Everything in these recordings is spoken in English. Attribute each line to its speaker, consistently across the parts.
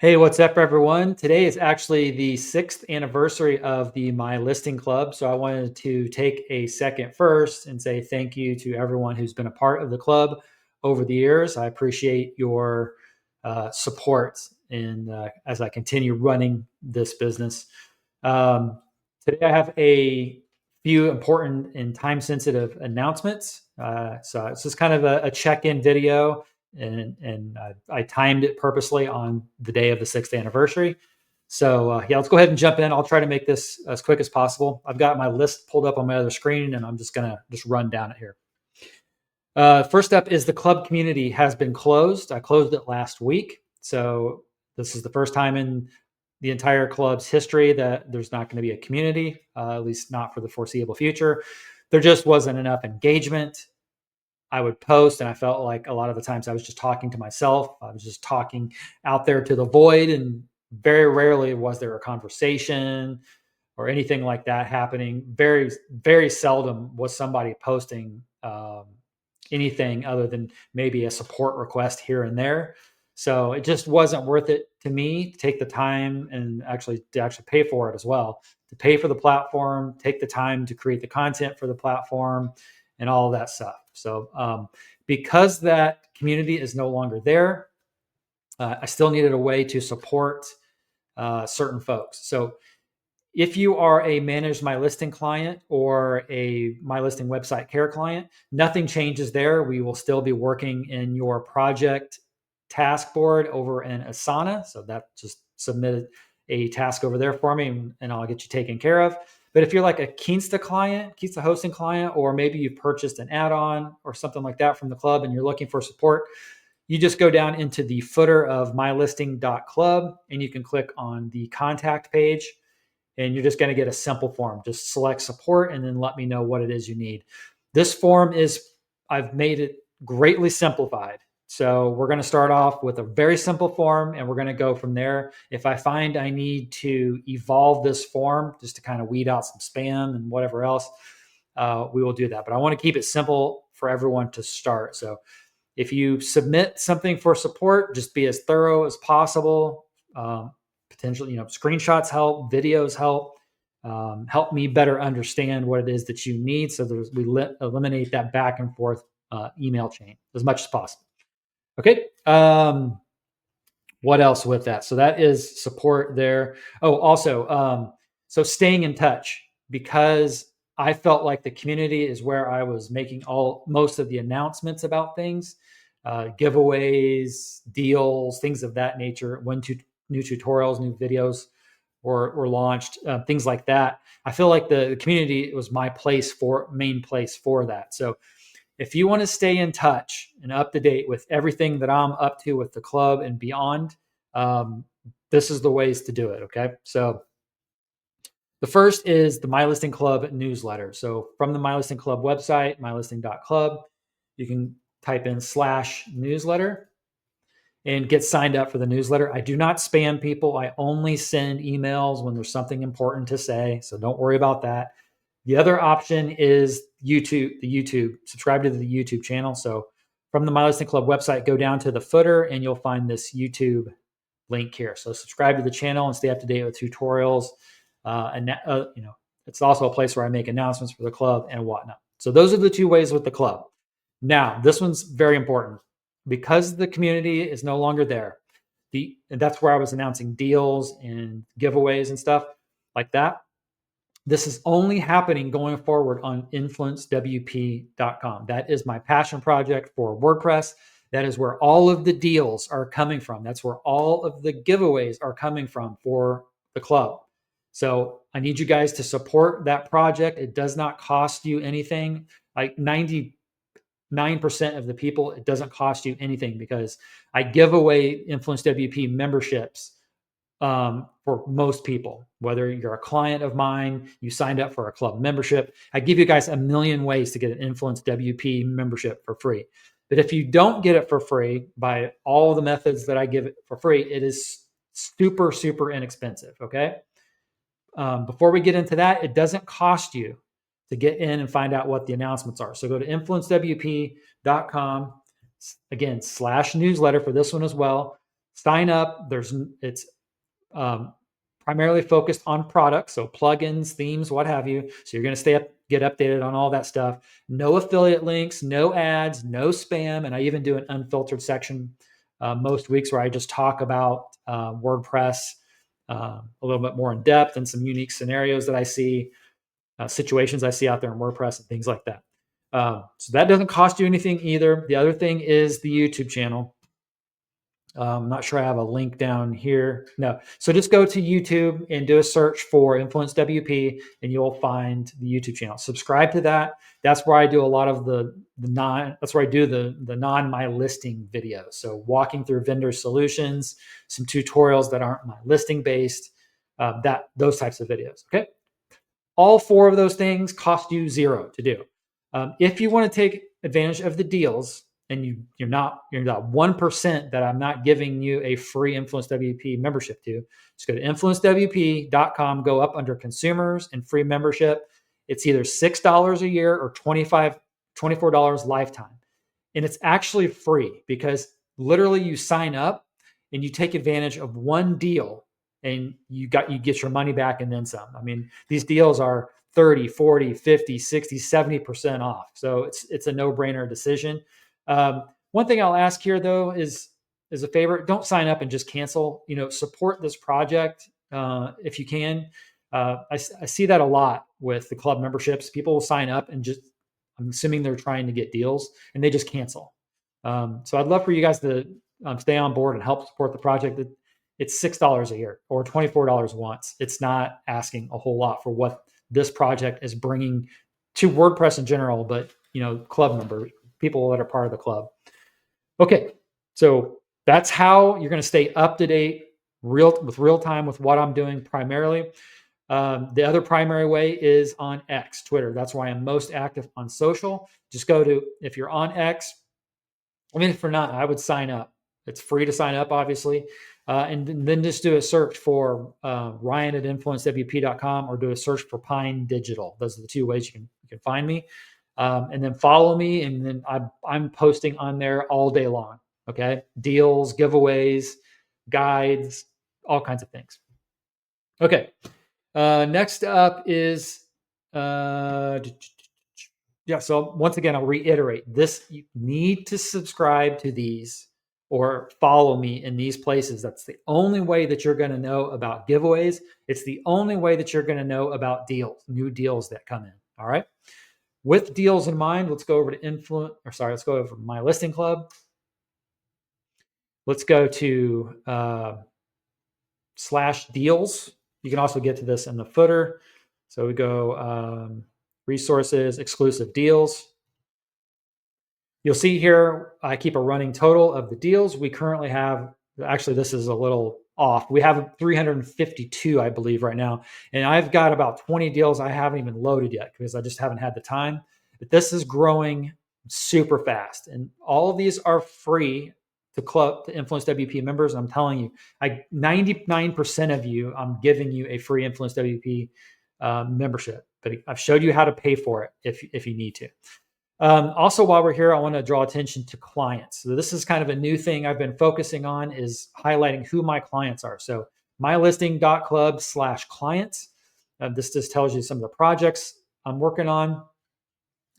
Speaker 1: Hey, what's up, everyone? Today is actually the 6th anniversary of the My Listing Club. So I wanted to take a second first and say thank you to everyone who's been a part of the club over the years. I appreciate your support as I continue running this business. Um, Today I have a few important and time-sensitive announcements. So it's just kind of a check-in video, and I timed it purposely on the day of the 6th anniversary. So yeah, let's go ahead and jump in. I'll try to make this as quick as possible. I've got my list pulled up on my other screen, and I'm just gonna run down it here. First up is the club community has been closed. I closed it last week. So this is the first time in the entire club's history that there's not going to be a community, at least not for the foreseeable future. There just wasn't enough engagement. I would post, and I felt like a lot of the times I was just talking to myself. I was just talking out there to the void, and very rarely was there a conversation or anything like that happening. Very, very seldom was somebody posting anything other than maybe a support request here and there. So it just wasn't worth it to me to take the time and actually pay for it as well, to pay for the platform, take the time to create the content for the platform and all of that stuff. So because that community is no longer there, I still needed a way to support certain folks. So if you are a managed My Listing client or a My Listing website care client, nothing changes there. We will still be working in your project task board over in Asana. So that just submitted a task over there for me, and I'll get you taken care of. But if you're like a Kinsta client, Kinsta hosting client, or maybe you've purchased an add-on or something like that from the club and you're looking for support, you just go down into the footer of mylisting.club and you can click on the contact page, and you're just going to get a simple form. Just select support and then let me know what it is you need. This form I've made it greatly simplified. So we're going to start off with a very simple form, and we're going to go from there. If I find I need to evolve this form just to kind of weed out some spam and whatever else, we will do that. But I want to keep it simple for everyone to start. So if you submit something for support, just be as thorough as possible. Potentially, screenshots help, videos help, help me better understand what it is that you need. So we eliminate that back and forth email chain as much as possible. Okay. What else with that? So that is support there. Oh, also, so staying in touch, because I felt like the community is where I was making most of the announcements about things, giveaways, deals, things of that nature. When new tutorials, new videos were launched, things like that. I feel like the community was my main place for that. So if you want to stay in touch and up to date with everything that I'm up to with the club and beyond, this is the ways to do it. Okay. So the first is the My Listing Club newsletter. So from the My Listing Club website, mylisting.club, you can type in /newsletter and get signed up for the newsletter. I do not spam people. I only send emails when there's something important to say. So don't worry about that. The other option is YouTube, subscribe to the YouTube channel. So from the My Listing Club website, go down to the footer and you'll find this YouTube link here. So subscribe to the channel and stay up to date with tutorials. It's also a place where I make announcements for the club and whatnot. So those are the two ways with the club. Now, this one's very important because the community is no longer there. And that's where I was announcing deals and giveaways and stuff like that. This is only happening going forward on INFLUENCEWP.com. That is my passion project for WordPress. That is where all of the deals are coming from. That's where all of the giveaways are coming from for the club. So I need you guys to support that project. It does not cost you anything. Like 99% of the people, it doesn't cost you anything, because I give away INFLUENCEWP memberships for most people. Whether you're a client of mine, you signed up for a club membership, I give you guys a million ways to get an INFLUENCEWP membership for free. But if you don't get it for free by all the methods that I give it for free, it is super, super inexpensive. Okay. Before we get into that, it doesn't cost you to get in and find out what the announcements are. So go to INFLUENCEWP.com, again, /newsletter for this one as well. sign up. It's primarily focused on products, so plugins, themes, what have you. So you're going to get updated on all that stuff. No affiliate links, no ads, no spam, and I even do an unfiltered section most weeks where I just talk about WordPress a little bit more in depth and some unique scenarios that I see, situations I see out there in WordPress and things like that. So that doesn't cost you anything either. The other thing is the YouTube channel. I'm not sure I have a link down here. No. So just go to YouTube and do a search for INFLUENCEWP and you'll find the YouTube channel. Subscribe to that. That's where I do a lot of that's where I do the non-MyListing videos. So walking through vendor solutions, some tutorials that aren't MyListing based, those types of videos. Okay. All four of those things cost you $0 to do. If you want to take advantage of the deals, and you're not 1% that I'm not giving you a free INFLUENCEWP membership to, just go to INFLUENCEWP.com, go up under consumers and free membership. It's either $6 a year or $24 lifetime. And it's actually free because literally you sign up and you take advantage of one deal and you get your money back and then some. I mean, these deals are 30, 40, 50, 60, 70% off. So it's a no-brainer decision. One thing I'll ask here though is a favor: don't sign up and just cancel. Support this project if you can. I see that a lot with the club memberships. People will sign up and I'm assuming they're trying to get deals and they just cancel. So I'd love for you guys to stay on board and help support the project. It's $6 a year or $24 once. It's not asking a whole lot for what this project is bringing to WordPress in general, but club members, people that are part of the club. Okay, so that's how you're going to stay up to date, real time with what I'm doing primarily. The other primary way is on X, Twitter. That's why I'm most active on social. Just if you're on X, if you're not, I would sign up. It's free to sign up, obviously. And then just do a search for Ryan at influencewp.com or do a search for Pine Digital. Those are the two ways you can find me. And then follow me, and then I'm posting on there all day long. Okay, deals, giveaways, guides, all kinds of things. Okay, next up is So once again, I'll reiterate this: you need to subscribe to these or follow me in these places. That's the only way that you're going to know about giveaways. It's the only way that you're going to know about new deals that come in. All right. With deals in mind, let's go over to let's go over to MyListing Club. Let's go to /deals. You can also get to this in the footer. So we go resources, exclusive deals. You'll see here, I keep a running total of the deals. We currently have, actually this is a little off. We have 352, I believe, right now. And I've got about 20 deals I haven't even loaded yet because I just haven't had the time. But this is growing super fast. And all of these are free to INFLUENCEWP members. I'm telling you, 99% of you, I'm giving you a free INFLUENCEWP membership. But I've showed you how to pay for it if you need to. Also, while we're here, I want to draw attention to clients. So this is kind of a new thing I've been focusing on, is highlighting who my clients are. So mylisting.club/clients. This just tells you some of the projects I'm working on.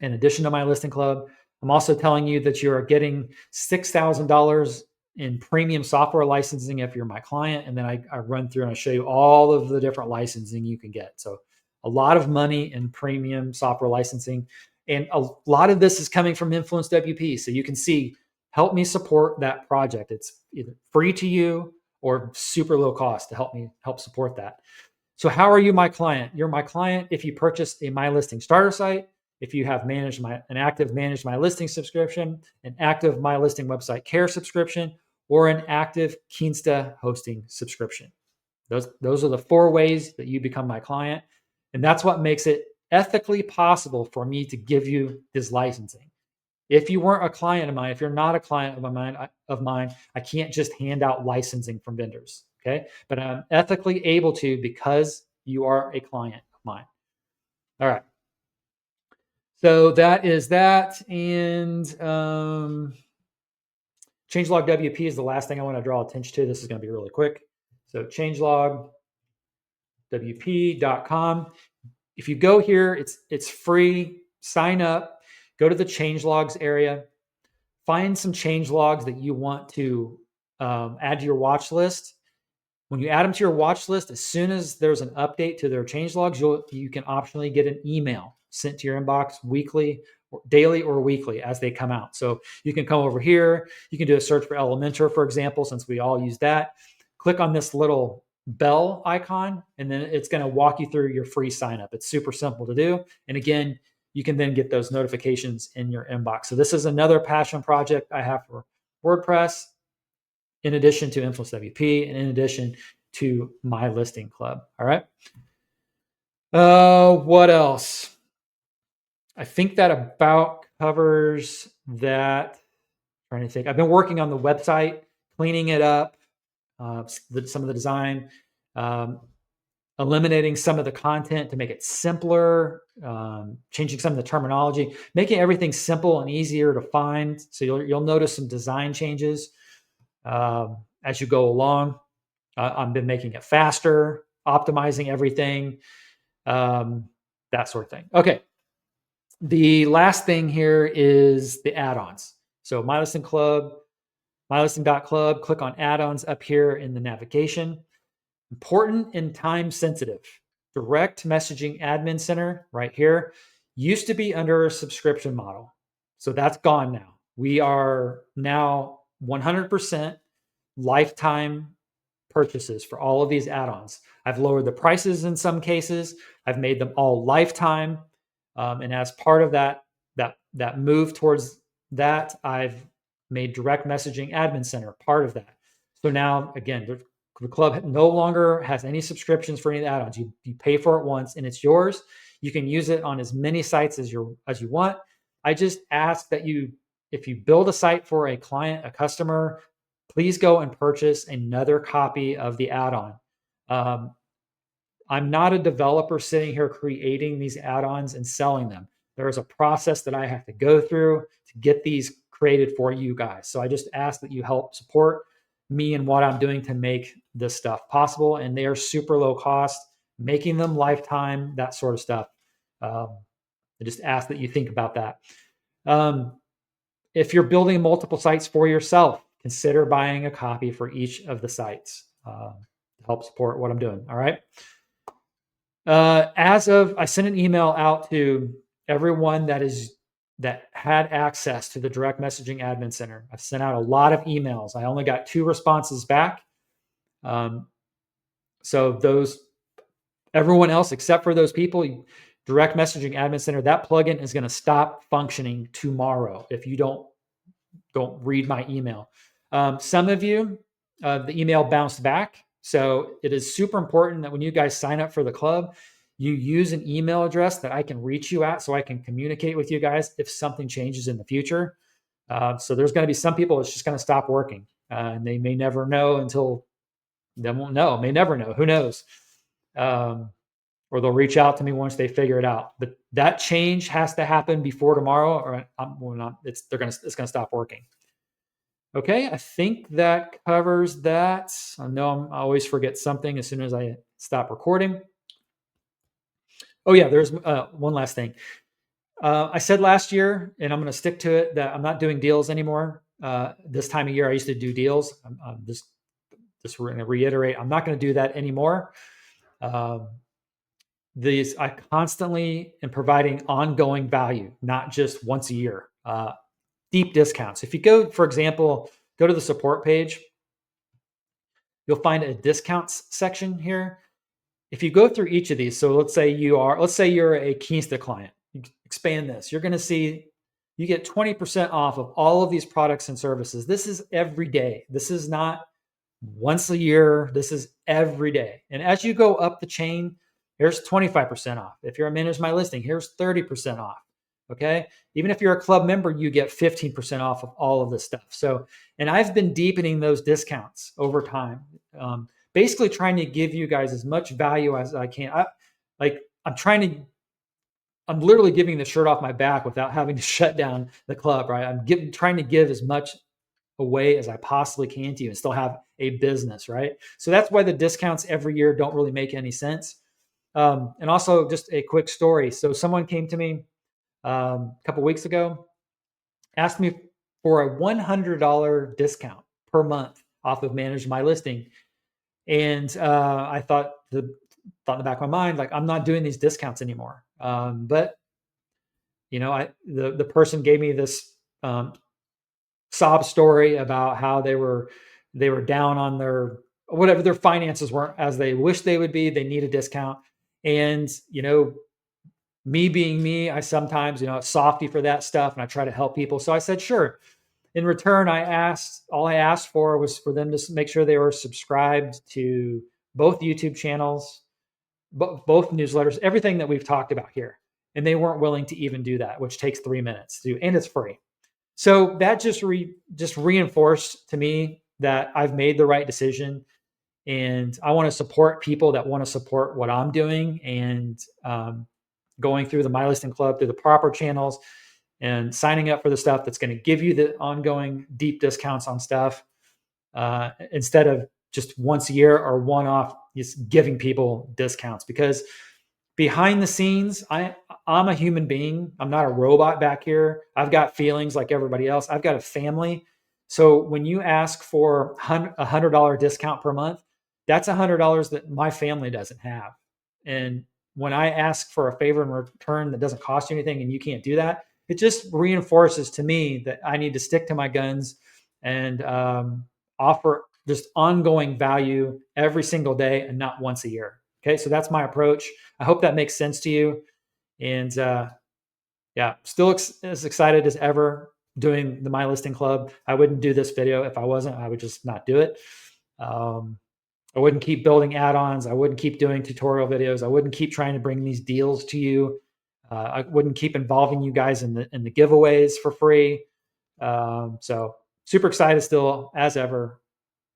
Speaker 1: In addition to MyListing Club, I'm also telling you that you are getting $6,000 in premium software licensing if you're my client. And then I run through and I show you all of the different licensing you can get. So a lot of money in premium software licensing. And a lot of this is coming from INFLUENCEWP. So you can see, help me support that project. It's either free to you or super low cost to help support that. So how are you my client? You're my client if you purchase a MyListing starter site, if you have an active Managed MyListing subscription, an active MyListing website care subscription, or an active Kinsta hosting subscription. Those are the 4 ways that you become my client. And that's what makes it ethically possible for me to give you this licensing. If you weren't a client of mine, if you're not a client of mine, I can't just hand out licensing from vendors. Okay. But I'm ethically able to because you are a client of mine. All right. So that is that. And ChangelogWP is the last thing I want to draw attention to. This is going to be really quick. So changelogwp.com. If you go here, it's free. Sign up. Go to the changelogs area. Find some changelogs that you want to add to your watch list. When you add them to your watch list, as soon as there's an update to their changelogs, you can optionally get an email sent to your inbox weekly, or daily, or weekly as they come out. So you can come over here. You can do a search for Elementor, for example, since we all use that. Click on this little bell icon, and then it's going to walk you through your free sign up. It's super simple to do. And again, you can then get those notifications in your inbox. So this is another passion project I have for WordPress, in addition to INFLUENCEWP, and in addition to MyListing Club. All right. What else? I think that about covers that. I'm trying to think. I've been working on the website, cleaning it up, some of the design, eliminating some of the content to make it simpler, changing some of the terminology, making everything simple and easier to find. So you'll notice some design changes as you go along. I've been making it faster, optimizing everything, that sort of thing. Okay. The last thing here is the add-ons. So MyListing Club, MyListing.club, click on add-ons up here in the navigation. Important and time sensitive. Direct messaging admin center right here used to be under a subscription model. So that's gone now. We are now 100% lifetime purchases for all of these add-ons. I've lowered the prices in some cases. I've made them all lifetime. And as part of that move towards that, I've made direct messaging admin center part of that. So now, again, the club no longer has any subscriptions for any add-ons. You pay for it once and it's yours. You can use it on as many sites as you want. I just ask that if you build a site for a client, a customer, please go and purchase another copy of the add-on. I'm not a developer sitting here creating these add-ons and selling them. There is a process that I have to go through to get these created for you guys. So I just ask that you help support me and what I'm doing to make this stuff possible. And they are super low cost, making them lifetime, that sort of stuff. I just ask that you think about that. If you're building multiple sites for yourself, consider buying a copy for each of the sites to help support what I'm doing. All right. I sent an email out to everyone that had access to the direct messaging admin center. I've sent out a lot of emails. I only got 2 responses back. So everyone else except for those people, direct messaging admin center, that plugin is going to stop functioning tomorrow if you don't read my email. Some of you, the email bounced back. So it is super important that when you guys sign up for the club, you use an email address that I can reach you at so I can communicate with you guys if something changes in the future. So there's going to be some people it's just going to stop working. And they may never know until they won't know, may never know, who knows? Or they'll reach out to me once they figure it out. But that change has to happen before tomorrow or it's going to stop working. Okay, I think that covers that. I know I always forget something as soon as I stop recording. Oh yeah, there's one last thing. I said last year, and I'm going to stick to it, that I'm not doing deals anymore. This time of year, I used to do deals. I'm just going to reiterate, I'm not going to do that anymore. I constantly am providing ongoing value, not just once a year. Deep discounts. If you go, for example, go to the support page, you'll find a discounts section here. If you go through each of these, so let's say you're a Keensta client, you expand this, you're going to see you get 20% off of all of these products and services. This is every day. This is not once a year. This is every day. And as you go up the chain, here's 25% off. If you're a Manage My Listing, here's 30% off. Okay. Even if you're a club member, you get 15% off of all of this stuff. So, and I've been deepening those discounts over time, basically trying to give you guys as much value as I can. I'm literally giving the shirt off my back without having to shut down the club, right? I'm trying to give as much away as I possibly can to you and still have a business, right? So that's why the discounts every year don't really make any sense. And also, just a quick story. So someone came to me a couple weeks ago, asked me for a $100 discount per month off of Manage My Listing. And I thought in the back of my mind, like, I'm not doing these discounts anymore. But the person gave me this sob story about how they were down on their whatever, their finances weren't as they wish they would be. They need a discount. And me being me, I sometimes, softy for that stuff, and I try to help people. So I said, sure. In return, all I asked for was for them to make sure they were subscribed to both YouTube channels, both newsletters, everything that we've talked about here. And they weren't willing to even do that, which takes 3 minutes to do, and it's free. So that just reinforced to me that I've made the right decision, and I want to support people that want to support what I'm doing, and going through the MyListing Club through the proper channels and signing up for the stuff that's going to give you the ongoing deep discounts on stuff, instead of just once a year or one-off just giving people discounts. Because behind the scenes, I'm a human being. I'm not a robot back here. I've got feelings like everybody else. I've got a family. So when you ask for a $100 discount per month, that's $100 that my family doesn't have. And when I ask for a favor in return that doesn't cost you anything and you can't do that, it just reinforces to me that I need to stick to my guns and offer just ongoing value every single day and not once a year. Okay, so that's my approach. I hope that makes sense to you. And yeah, still as excited as ever doing the MyListing Club. I wouldn't do this video if I wasn't. I would just not do it. I wouldn't keep building add-ons. I wouldn't keep doing tutorial videos. I wouldn't keep trying to bring these deals to you. I wouldn't keep involving you guys in the giveaways for free. So super excited still as ever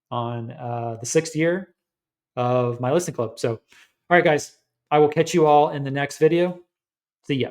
Speaker 1: on the 6th year of MyListing Club. So, all right, guys, I will catch you all in the next video. See ya.